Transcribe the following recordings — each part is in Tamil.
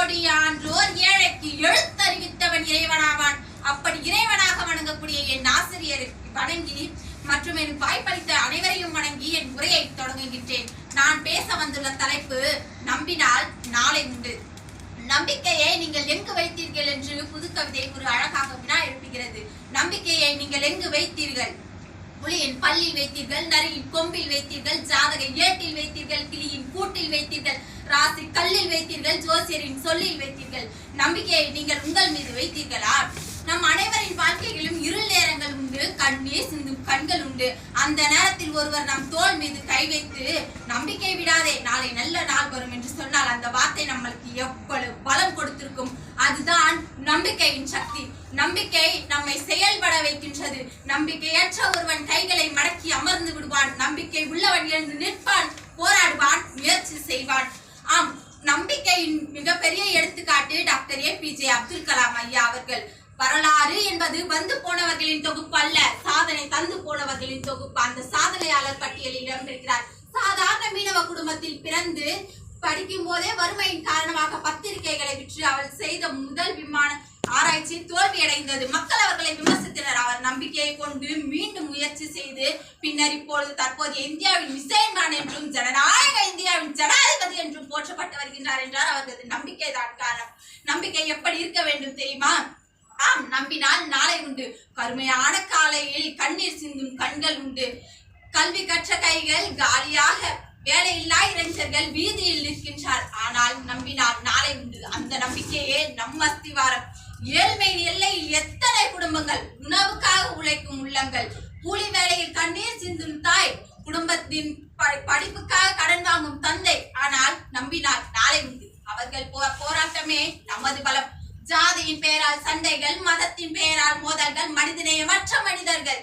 கொடியான்றோர் ஏழைக்கு எழுத்தறிவித்தவன் இறைவனாவான். அப்படி இறைவனாக வணங்கக்கூடிய என் ஆசிரியரை வணங்கி மற்றும் என் வாய்ப்பளித்த அனைவரையும் வணங்கி என் உரையை தொடங்குகின்றேன். நான் பேச வந்துள்ள தலைப்பு நம்பினால் நாளை உண்டு. நம்பிக்கையை நீங்கள் எங்கு வைத்தீர்கள் என்று புது கவிதை ஒரு அழகாக வினா எழுப்புகிறது. நம்பிக்கையை நீங்கள் எங்கு வைத்தீர்கள்? புலியின் பல்லில் வைத்தீர்கள், நரியின் கொம்பில் வைத்தீர்கள், ஜாதக ஏட்டில் வைத்தீர்கள், கிளியின் கூட்டில் வைத்தீர்கள், ராசி கல்லில் வைத்தீர்கள், ஜோசியரின் சொல்லில் வைத்தீர்கள். நம்பிக்கையை நீங்கள் உங்கள் மீது வைத்தீர்களா? நம் அனைவரின் வாழ்க்கையிலும் இருள் நேரங்கள் உண்டு, கண்ணீர் சிந்தும் கண்கள் உண்டு. அந்த நேரத்தில் ஒருவர் நம் தோள் மீது கை வைத்து நம்பிக்கை விடாதே, நாளை நல்ல நாள் வரும் என்று சொன்னால் அந்த வார்த்தை நம்மளுக்கு எவ்வளவு பலம் கொடுத்திருக்கும். அதுதான் நம்பிக்கையின் சக்தி. நம்பிக்கை நம்மை செயல்பட வைக்கின்றது. நம்பிக்கையற்ற ஒருவன் கைகளை மடக்கி அமர்ந்து விடுவான். நம்பிக்கை உள்ளவன் எழுந்து நிற்பான், போராடுவான், முயற்சி செய்வான். ஆம், நம்பிக்கையின் மிகப்பெரிய எடுத்துக்காட்டு டாக்டர் APJ அப்துல் கலாம் ஐயா அவர்கள். வரலாறு என்பது வந்து போனவர்களின் தொகுப்பு அல்ல, சாதனை தந்து போனவர்களின் தொகுப்பு. அந்த சாதனையாளர் பட்டியலில் இடம்பெறுகிறார். சாதாரண மீனவ குடும்பத்தில் பிறந்து படிக்கும் போதே வறுமையின் காரணமாக பத்திரிகைகளை விற்று அவர் செய்த முதல் விமான ஆராய்ச்சி தோல்வியடைந்தது. மக்கள் அவர்களை விமர்சித்தனர். அவர் நம்பிக்கையை கொண்டு மீண்டும் முயற்சி செய்து பின்னர் இப்பொழுது தற்போதைய இந்தியாவின் மிசைல்மேன் என்றும் ஜனநாயக இந்தியாவின் ஜனாதிபதி என்றும் போற்றப்பட்டு வருகின்றார் என்றார். அவரது நம்பிக்கை தான் காரணம். நம்பிக்கை எப்படி இருக்க வேண்டும் தெரியுமா? ஆம், நம்பினால் நாளை உண்டு. கருமையான காலையில் கண்ணீர் சிந்தும் கண்கள் உண்டு. கல்வி கற்ற கைகள் காலியாக, வேலையில்லா இளைஞர்கள் வீதியில் நிற்கின்றார். ஆனால் நம்பினால் நாளை உண்டு. அந்த நம்பிக்கையே நம் அஸ்திவாரம். ஏழ்மை எல்லையில் எத்தனை குடும்பங்கள், உணவுக்காக உழைக்கும் உள்ளங்கள், கூலி வேலையில் கண்ணீர் சிந்தும் தாய், குடும்பத்தின் படிப்புக்காக கடன் வாங்கும் தந்தை. ஆனால் நம்பினால் நாளை உண்டு. அவர்கள் போராட்டமே நமது பலம். ஜாதியின் பெயரால் சண்டைகள், மதத்தின் பெயரால் மோதல்கள், மனிதநேயமற்ற மனிதர்கள்,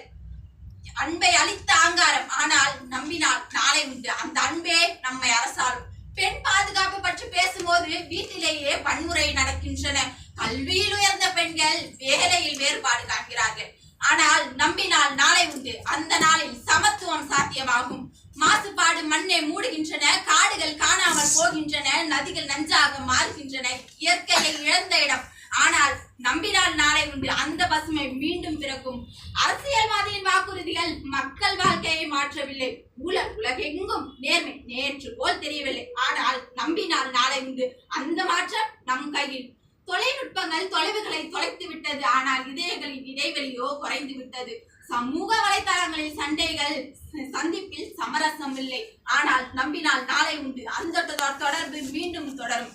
அன்பை அளித்த அங்காரம். ஆனால் நம்பினால் நாளை உண்டு. அந்த அன்பே நம்மை அரசாளும். பெண் பாதுகாப்பு பற்றி பேசும்போது வீட்டிலேயே வன்முறை நடக்கின்றன. கல்வியில் உயர்ந்த பெண்கள் வேலையில் வேறுபாடு காண்கிறார்கள். ஆனால் நம்பினால் நாளை உண்டு. அந்த நாளில் சமத்துவம் சாத்தியமாகும். மாசுபாடு மண்ணை மூடுகின்றன, காடுகள் காணாமல் போகின்றன, நதிகள் நஞ்சாக மாறுகின்றன, இயற்கையை இழந்த இடம். ஆனால் நம்பினால் நாளை உண்டு. அந்த பசுமை மீண்டும் பிறக்கும். அரசியல்வாதியின் வாக்குறுதிகள் மக்கள் வாழ்க்கையை மாற்றவில்லை. உலகெங்கும் நேர்மை நேற்று போல் தெரியவில்லை. ஆனால் நம்பினால் நாளை உண்டு. அந்த மாற்றம் நம் கையில். தொழில்நுட்பங்கள் தொலைவுகளை தொலைத்து விட்டது. ஆனால் இதயங்களின் இடைவெளியோ குறைந்து விட்டது. சமூக வலைதளங்களில் சண்டைகள், சந்திப்பில் சமரசம் இல்லை. ஆனால் நம்பினால் நாளை உண்டு. அந்த தொடர்பு மீண்டும் தொடரும்.